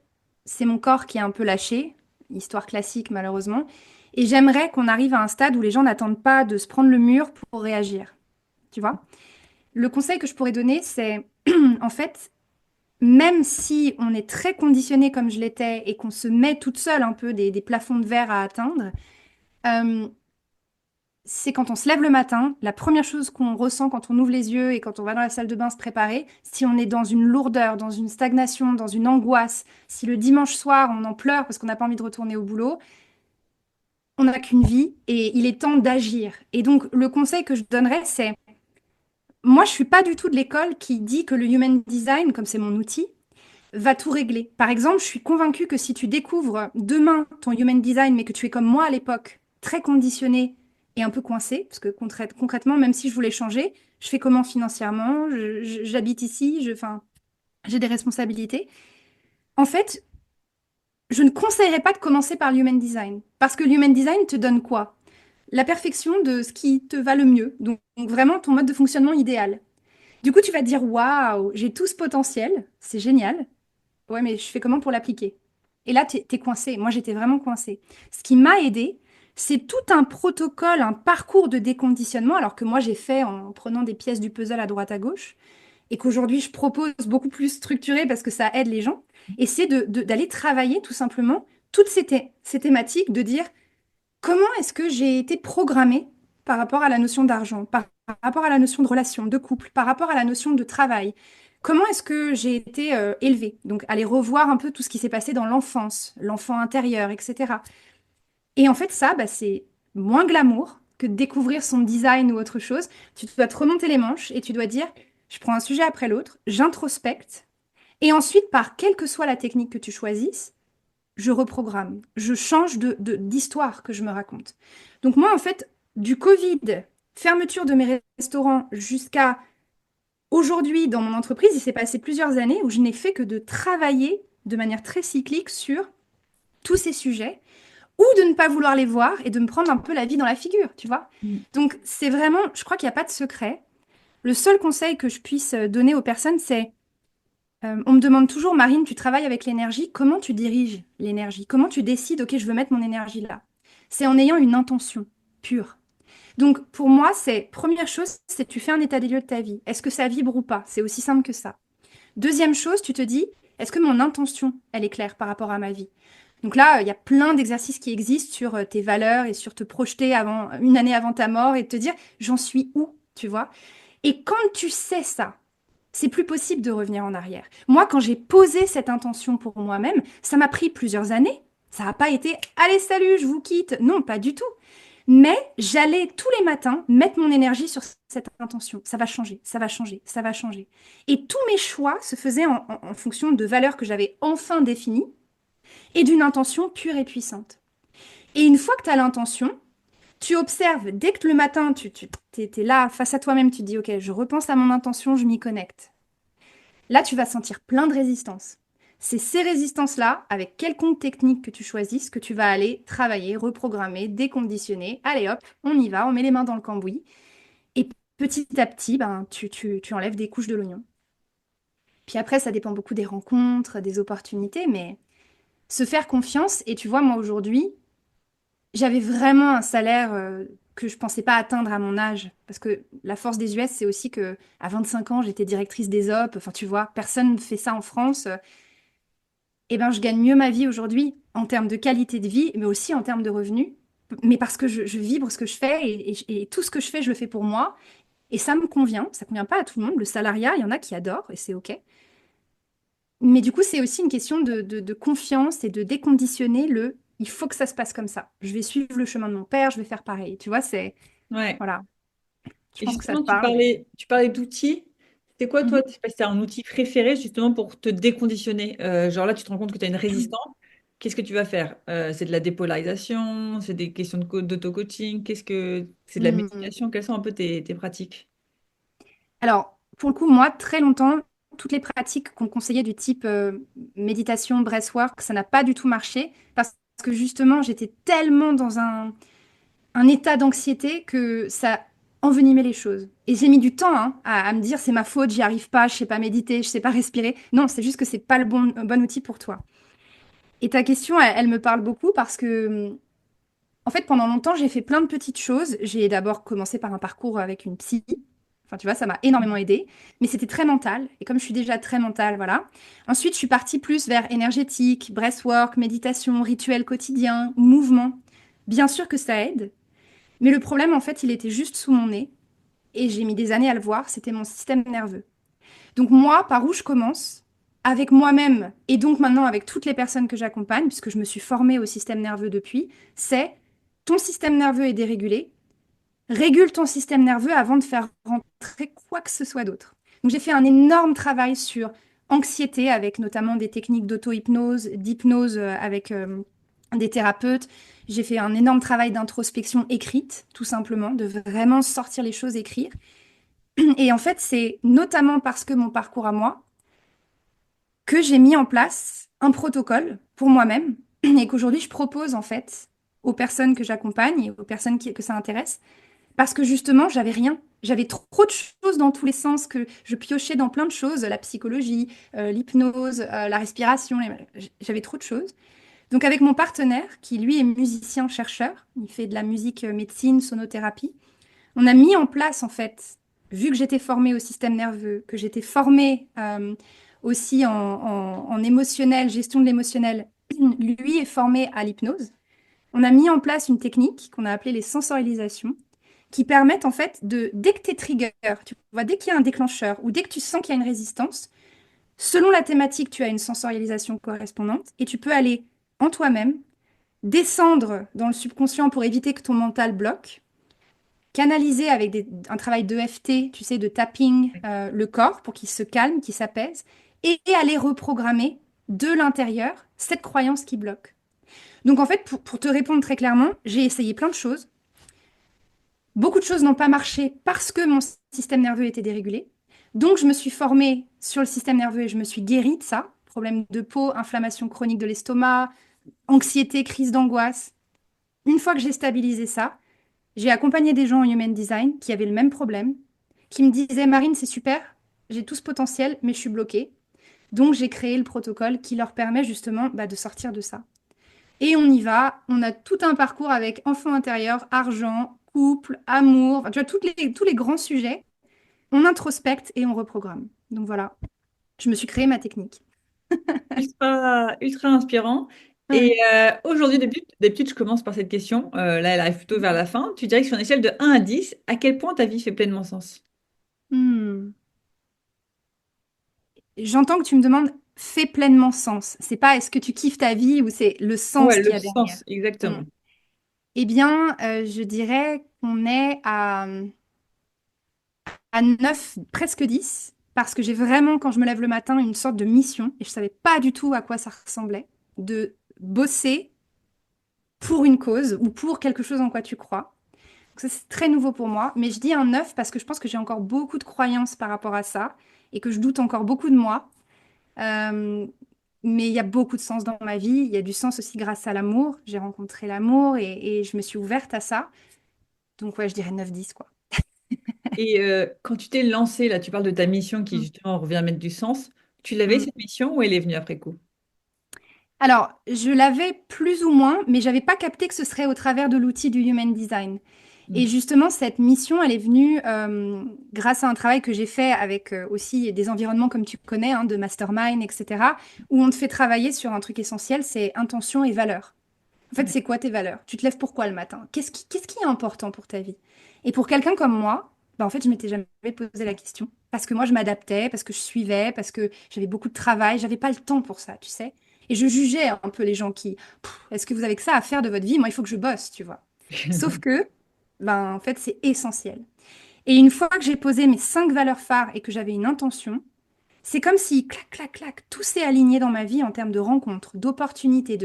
c'est mon corps qui est un peu lâché, histoire classique malheureusement, et j'aimerais qu'on arrive à un stade où les gens n'attendent pas de se prendre le mur pour réagir. Tu vois? Le conseil que je pourrais donner, c'est en fait, même si on est très conditionné comme je l'étais et qu'on se met toute seule un peu des plafonds de verre à atteindre, euh, c'est quand on se lève le matin, la première chose qu'on ressent quand on ouvre les yeux et quand on va dans la salle de bain se préparer, si on est dans une lourdeur, dans une stagnation, dans une angoisse, si le dimanche soir on en pleure parce qu'on n'a pas envie de retourner au boulot, on n'a qu'une vie et il est temps d'agir. Et donc le conseil que je donnerais, c'est, moi je suis pas du tout de l'école qui dit que le human design, comme c'est mon outil, va tout régler. Par exemple, je suis convaincue que si tu découvres demain ton human design, mais que tu es comme moi à l'époque, très conditionné et un peu coincé, parce que concrètement, même si je voulais changer, je fais comment financièrement, j'habite ici, enfin, j'ai des responsabilités. En fait, je ne conseillerais pas de commencer par le human design, parce que le human design te donne quoi? La perfection de ce qui te va le mieux, donc vraiment ton mode de fonctionnement idéal. Du coup, tu vas te dire, waouh, j'ai tout ce potentiel, c'est génial. Ouais, mais je fais comment pour l'appliquer? Et là, t'es coincé. Moi, j'étais vraiment coincée. Ce qui m'a aidé, c'est tout un protocole, un parcours de déconditionnement, alors que moi, j'ai fait en prenant des pièces du puzzle à droite à gauche, et qu'aujourd'hui, je propose beaucoup plus structuré parce que ça aide les gens. Et c'est d'aller travailler tout simplement toutes ces thématiques, de dire comment est-ce que j'ai été programmée par rapport à la notion d'argent, par rapport à la notion de relation, de couple, par rapport à la notion de travail. Comment est-ce que j'ai été élevée? Donc, aller revoir un peu tout ce qui s'est passé dans l'enfance, l'enfant intérieur, etc. Et en fait, ça, bah, c'est moins glamour que de découvrir son design ou autre chose. Tu dois te remonter les manches et tu dois dire, je prends un sujet après l'autre, j'introspecte, et ensuite, par quelle que soit la technique que tu choisisses, je reprogramme, je change d'histoire que je me raconte. Donc moi, en fait, du Covid, fermeture de mes restaurants jusqu'à aujourd'hui dans mon entreprise, il s'est passé plusieurs années où je n'ai fait que de travailler de manière très cyclique sur tous ces sujets ou de ne pas vouloir les voir et de me prendre un peu la vie dans la figure, tu vois. Mm. Donc c'est vraiment, je crois qu'il n'y a pas de secret. Le seul conseil que je puisse donner aux personnes, c'est on me demande toujours, Marine, tu travailles avec l'énergie, comment tu diriges l'énergie? Comment tu décides, ok, je veux mettre mon énergie là? C'est en ayant une intention pure. Donc pour moi, c'est première chose, c'est tu fais un état des lieux de ta vie. Est-ce que ça vibre ou pas? C'est aussi simple que ça. Deuxième chose, tu te dis, est-ce que mon intention, elle est claire par rapport à ma vie? Donc là, il y a plein d'exercices qui existent sur tes valeurs et sur te projeter avant, une année avant ta mort et te dire, j'en suis où, tu vois? Et quand tu sais ça, c'est plus possible de revenir en arrière. Moi, quand j'ai posé cette intention pour moi-même, ça m'a pris plusieurs années. Ça n'a pas été, allez, salut, je vous quitte. Non, pas du tout. Mais j'allais tous les matins mettre mon énergie sur cette intention. Ça va changer, ça va changer, ça va changer. Et tous mes choix se faisaient en fonction de valeurs que j'avais enfin définies et d'une intention pure et puissante. Et une fois que tu as l'intention, tu observes, dès que le matin, tu es là face à toi-même, tu te dis, OK, je repense à mon intention, je m'y connecte. Là, tu vas sentir plein de résistances. C'est ces résistances-là, avec quelconque technique que tu choisisses, que tu vas aller travailler, reprogrammer, déconditionner. Allez hop, on y va, on met les mains dans le cambouis. Et petit à petit, ben, tu enlèves des couches de l'oignon. Puis après, ça dépend beaucoup des rencontres, des opportunités, mais se faire confiance. Et tu vois, moi aujourd'hui, j'avais vraiment un salaire que je pensais pas atteindre à mon âge. Parce que la force des US, c'est aussi que à 25 ans, j'étais directrice des op. Enfin, tu vois, personne ne fait ça en France. eh ben, je gagne mieux ma vie aujourd'hui en termes de qualité de vie, mais aussi en termes de revenus. Mais parce que je vibre ce que je fais et tout ce que je fais, je le fais pour moi. Et ça me convient. Ça convient pas à tout le monde. Le salariat, il y en a qui adorent et c'est OK. Mais du coup, c'est aussi une question de confiance et de déconditionner le il faut que ça se passe comme ça. Je vais suivre le chemin de mon père, je vais faire pareil. Tu vois, c'est. Ouais. Voilà. Je Et pense que ça te justement, tu parle. parlais, tu parlais d'outils. C'est quoi, toi, Mhm. je sais pas si tu as un outil préféré justement pour te déconditionner? Genre là, tu te rends compte que tu as une résistance. Qu'est-ce que tu vas faire? C'est de la dépolarisation, c'est des questions d'auto-coaching, qu'est-ce que c'est de la Mhm. méditation? Quelles sont un peu tes pratiques? Alors, pour le coup, moi, très longtemps, toutes les pratiques qu'on conseillait du type méditation, breathwork, ça n'a pas du tout marché parce que justement, j'étais tellement dans un état d'anxiété que ça envenimait les choses. Et j'ai mis du temps hein, à me dire c'est ma faute, j'y arrive pas, je sais pas méditer, je sais pas respirer. Non, c'est juste que c'est pas le bon outil pour toi. Et ta question, elle me parle beaucoup parce que, en fait, pendant longtemps, j'ai fait plein de petites choses. J'ai d'abord commencé par un parcours avec une psy. Enfin, tu vois, ça m'a énormément aidé. Mais c'était très mental. Et comme je suis déjà très mentale, voilà. Ensuite, je suis partie plus vers énergétique, breathwork, méditation, rituel quotidien, mouvement. Bien sûr que ça aide. Mais le problème, en fait, il était juste sous mon nez. Et j'ai mis des années à le voir. C'était mon système nerveux. Donc moi, par où je commence? Avec moi-même et donc maintenant avec toutes les personnes que j'accompagne, puisque je me suis formée au système nerveux depuis, c'est ton système nerveux est dérégulé, régule ton système nerveux avant de faire rentrer quoi que ce soit d'autre. Donc j'ai fait un énorme travail sur anxiété avec notamment des techniques d'auto-hypnose, d'hypnose avec des thérapeutes. J'ai fait un énorme travail d'introspection écrite, tout simplement, de vraiment sortir les choses, écrire. Et en fait, c'est notamment parce que mon parcours à moi, que j'ai mis en place un protocole pour moi-même et qu'aujourd'hui je propose en fait aux personnes que j'accompagne et aux personnes que ça intéresse parce que justement j'avais rien. J'avais trop de choses dans tous les sens que je piochais dans plein de choses, la psychologie, l'hypnose, la respiration, j'avais trop de choses. Donc avec mon partenaire qui lui est musicien chercheur, il fait de la musique médecine, sonothérapie, on a mis en place, en fait, vu que j'étais formée au système nerveux, que j'étais formée aussi en émotionnel, gestion de l'émotionnel, lui est formé à l'hypnose. On a mis en place une technique qu'on a appelée les sensorialisations, qui permettent en fait de, dès que tu es trigger, tu vois, dès qu'il y a un déclencheur ou dès que tu sens qu'il y a une résistance, selon la thématique, tu as une sensorialisation correspondante et tu peux aller en toi-même, descendre dans le subconscient pour éviter que ton mental bloque canaliser avec un travail d'EFT, tu sais, de tapping le corps pour qu'il se calme, qu'il s'apaise, et aller reprogrammer de l'intérieur cette croyance qui bloque. Donc en fait, pour te répondre très clairement, j'ai essayé plein de choses. Beaucoup de choses n'ont pas marché parce que mon système nerveux était dérégulé. Donc je me suis formée sur le système nerveux et je me suis guérie de ça. Problème de peau, inflammation chronique de l'estomac, anxiété, crise d'angoisse. Une fois que j'ai stabilisé ça, j'ai accompagné des gens en human design qui avaient le même problème, qui me disaient, Marine, c'est super, j'ai tout ce potentiel, mais je suis bloquée. Donc j'ai créé le protocole qui leur permet justement de sortir de ça. Et on y va, on a tout un parcours avec enfant intérieur, argent, couple, amour, enfin, tu vois, tous les grands sujets. On introspecte et on reprogramme. Donc voilà, je me suis créé ma technique. Ultra, ultra inspirant. Et Ouais. aujourd'hui, d'habitude, je commence par cette question. Là, elle arrive plutôt vers la fin. Tu dirais que sur une échelle de 1 à 10, à quel point ta vie fait pleinement sens? Hmm. J'entends que tu me demandes fait pleinement sens. C'est pas est-ce que tu kiffes ta vie ou c'est le sens Ouais, qu'il le y a derrière. sens, exactement. Hmm. Eh bien, je dirais qu'on est à 9, presque 10, parce que j'ai vraiment, quand je me lève le matin, une sorte de mission, et je savais pas du tout à quoi ça ressemblait, de bosser pour une cause ou pour quelque chose en quoi tu crois. Donc ça, c'est très nouveau pour moi, mais je dis un 9 parce que je pense que j'ai encore beaucoup de croyances par rapport à ça, et que je doute encore beaucoup de moi. Euh, mais il y a beaucoup de sens dans ma vie. Il y a du sens aussi grâce à l'amour. J'ai rencontré l'amour et je me suis ouverte à ça. Donc ouais, je dirais 9-10 quoi. Et quand tu t'es lancé, là, tu parles de ta mission qui Mm. justement revient mettre du sens. Tu l'avais Mm. cette mission ou elle est venue après coup? Alors, je l'avais plus ou moins, mais j'avais pas capté que ce serait au travers de l'outil du Human Design. Mm. Et justement, cette mission, elle est venue grâce à un travail que j'ai fait avec aussi des environnements comme tu connais, hein, de mastermind, etc., où on te fait travailler sur un truc essentiel, c'est intention et valeur. En fait, Ouais. c'est quoi tes valeurs? Tu te lèves pourquoi le matin? Qu'est-ce qui est important pour ta vie? Et pour quelqu'un comme moi, bah, en fait, je m'étais jamais posé la question. Parce que moi, je m'adaptais, parce que je suivais, parce que j'avais beaucoup de travail, j'avais pas le temps pour ça, tu sais. Et je jugeais un peu les gens qui, est-ce que vous avez que ça à faire de votre vie? Moi, il faut que je bosse, tu vois. Sauf que, ben, en fait, c'est essentiel. Et une fois que j'ai posé mes 5 valeurs phares et que j'avais une intention, c'est comme si, clac, clac, clac, tout s'est aligné dans ma vie en termes de rencontres, d'opportunités,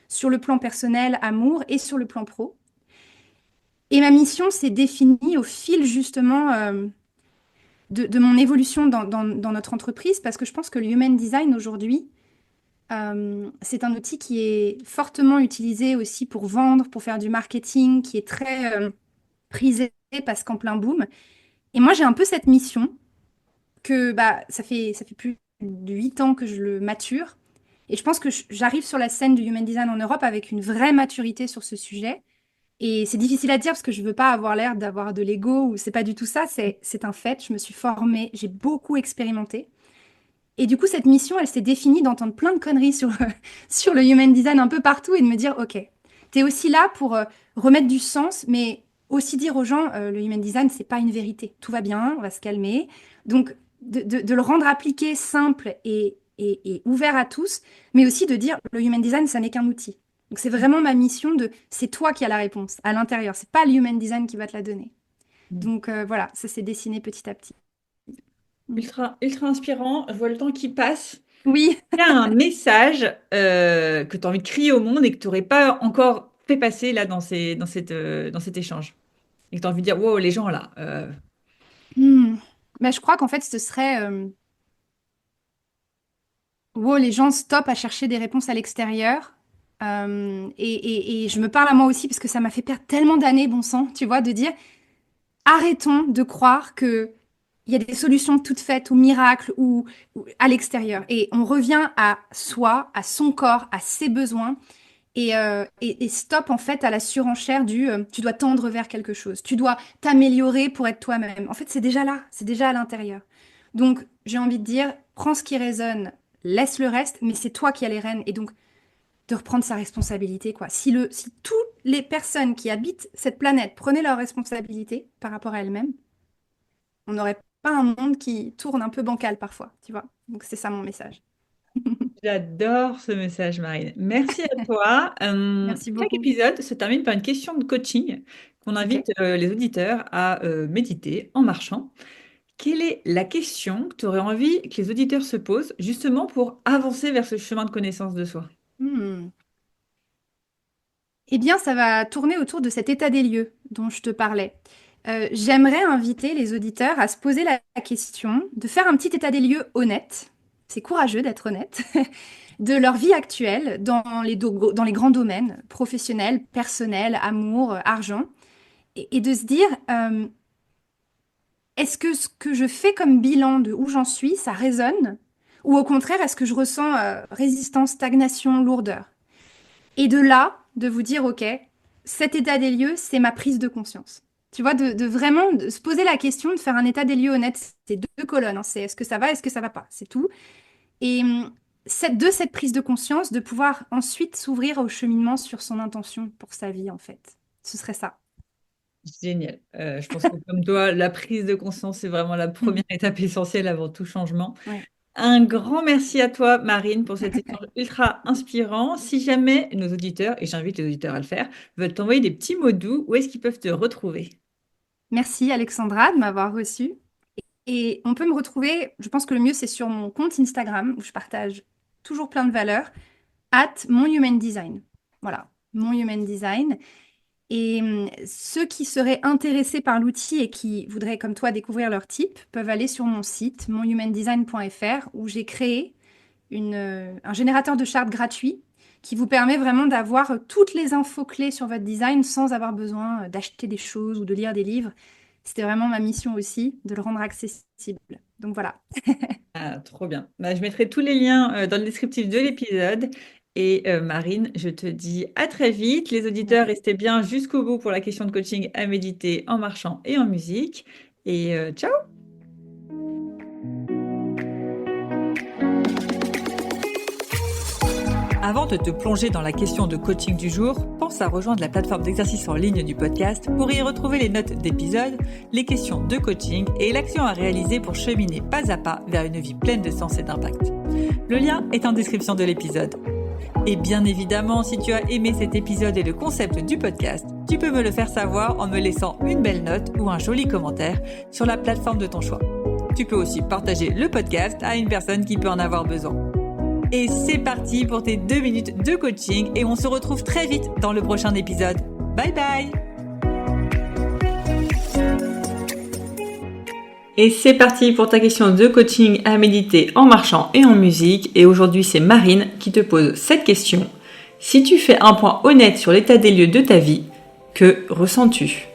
sur le plan personnel, amour et sur le plan pro. Et ma mission s'est définie au fil justement de mon évolution dans notre entreprise parce que je pense que le human design aujourd'hui, c'est un outil qui est fortement utilisé aussi pour vendre, pour faire du marketing, qui est très prisé parce qu'en plein boom. Et moi, j'ai un peu cette mission que bah, ça fait plus de 8 ans que je le mature. Et je pense que j'arrive sur la scène du Human Design en Europe avec une vraie maturité sur ce sujet. Et c'est difficile à dire parce que je veux pas avoir l'air d'avoir de l'ego ou c'est pas du tout ça. C'est un fait. Je me suis formée, j'ai beaucoup expérimenté. Et du coup, cette mission, elle s'est définie d'entendre plein de conneries sur, sur le Human Design un peu partout et de me dire, OK, tu es aussi là pour remettre du sens, mais aussi dire aux gens, le Human Design, c'est pas une vérité. Tout va bien, on va se calmer. Donc, de le rendre appliqué, simple et ouvert à tous, mais aussi de dire, le Human Design, ça n'est qu'un outil. Donc, c'est vraiment ma mission de, c'est toi qui as la réponse à l'intérieur. C'est pas le Human Design qui va te la donner. Mm. Donc, voilà, ça s'est dessiné petit à petit. Mm. Ultra, ultra inspirant. Je vois le temps qui passe. Oui. Il y a un message que tu as envie de crier au monde et que tu n'aurais pas encore fait passer là dans cet échange. Et que tu as envie de dire, wow, les gens là. Hmm. Mais je crois qu'en fait, ce serait wow, les gens stoppent à chercher des réponses à l'extérieur. Et je me parle à moi aussi parce que ça m'a fait perdre tellement d'années, bon sang, tu vois, de dire arrêtons de croire que il y a des solutions toutes faites au miracle ou à l'extérieur. Et on revient à soi, à son corps, à ses besoins. Et stop en fait à la surenchère du tu dois tendre vers quelque chose, tu dois t'améliorer pour être toi-même. En fait, c'est déjà là, c'est déjà à l'intérieur. Donc, j'ai envie de dire, prends ce qui résonne, laisse le reste, mais c'est toi qui as les rênes. Et donc, de reprendre sa responsabilité, quoi. Si toutes les personnes qui habitent cette planète prenaient leur responsabilité par rapport à elles-mêmes, on n'aurait pas un monde qui tourne un peu bancal parfois, tu vois. Donc, c'est ça mon message. J'adore ce message, Marine. Merci à toi. Merci Chaque beaucoup. épisode se termine par une question de coaching qu'on Ok. invite les auditeurs à méditer en marchant. Quelle est la question que tu aurais envie que les auditeurs se posent justement pour avancer vers ce chemin de connaissance de soi? Hmm. Eh bien, ça va tourner autour de cet état des lieux dont je te parlais. J'aimerais inviter les auditeurs à se poser la question, de faire un petit état des lieux honnête, c'est courageux d'être honnête, de leur vie actuelle dans les grands domaines, professionnels, personnels, amour, argent, et de se dire, est-ce que ce que je fais comme bilan de où j'en suis, ça résonne? Ou au contraire, est-ce que je ressens résistance, stagnation, lourdeur? Et de là, de vous dire, OK, cet état des lieux, c'est ma prise de conscience. Tu vois, de vraiment se poser la question, de faire un état des lieux honnête. C'est 2 colonnes, hein, c'est est-ce que ça va, est-ce que ça va pas, c'est tout. Et de cette prise de conscience, de pouvoir ensuite s'ouvrir au cheminement sur son intention pour sa vie, en fait. Ce serait ça. Génial. Je pense que comme toi, la prise de conscience, c'est vraiment la première étape essentielle avant tout changement. Ouais. Un grand merci à toi, Marine, pour cet échange ultra inspirant. Si jamais nos auditeurs, et j'invite les auditeurs à le faire, veulent t'envoyer des petits mots doux, où est-ce qu'ils peuvent te retrouver? Merci Alexandra de m'avoir reçue. Et on peut me retrouver, je pense que le mieux, c'est sur mon compte Instagram, où je partage toujours plein de valeurs, mon human design. Voilà, mon human design. Et ceux qui seraient intéressés par l'outil et qui voudraient, comme toi, découvrir leur type, peuvent aller sur mon site, monhumandesign.fr, où j'ai créé un générateur de chartes gratuit qui vous permet vraiment d'avoir toutes les infos clés sur votre design sans avoir besoin d'acheter des choses ou de lire des livres. C'était vraiment ma mission aussi, de le rendre accessible. Donc voilà. Ah, trop bien. Bah, je mettrai tous les liens dans le descriptif de l'épisode. Et Marine, je te dis à très vite. Les auditeurs, restez bien jusqu'au bout pour la question de coaching à méditer en marchant et en musique. Et ciao! Avant de te plonger dans la question de coaching du jour, pense à rejoindre la plateforme d'exercice en ligne du podcast pour y retrouver les notes d'épisode, les questions de coaching et l'action à réaliser pour cheminer pas à pas vers une vie pleine de sens et d'impact. Le lien est en description de l'épisode. Et bien évidemment, si tu as aimé cet épisode et le concept du podcast, tu peux me le faire savoir en me laissant une belle note ou un joli commentaire sur la plateforme de ton choix. Tu peux aussi partager le podcast à une personne qui peut en avoir besoin. Et c'est parti pour tes 2 minutes de coaching et on se retrouve très vite dans le prochain épisode. Bye bye! Et c'est parti pour ta question de coaching à méditer en marchant et en musique. Et aujourd'hui, c'est Marine qui te pose cette question. Si tu fais un point honnête sur l'état des lieux de ta vie, que ressens-tu ?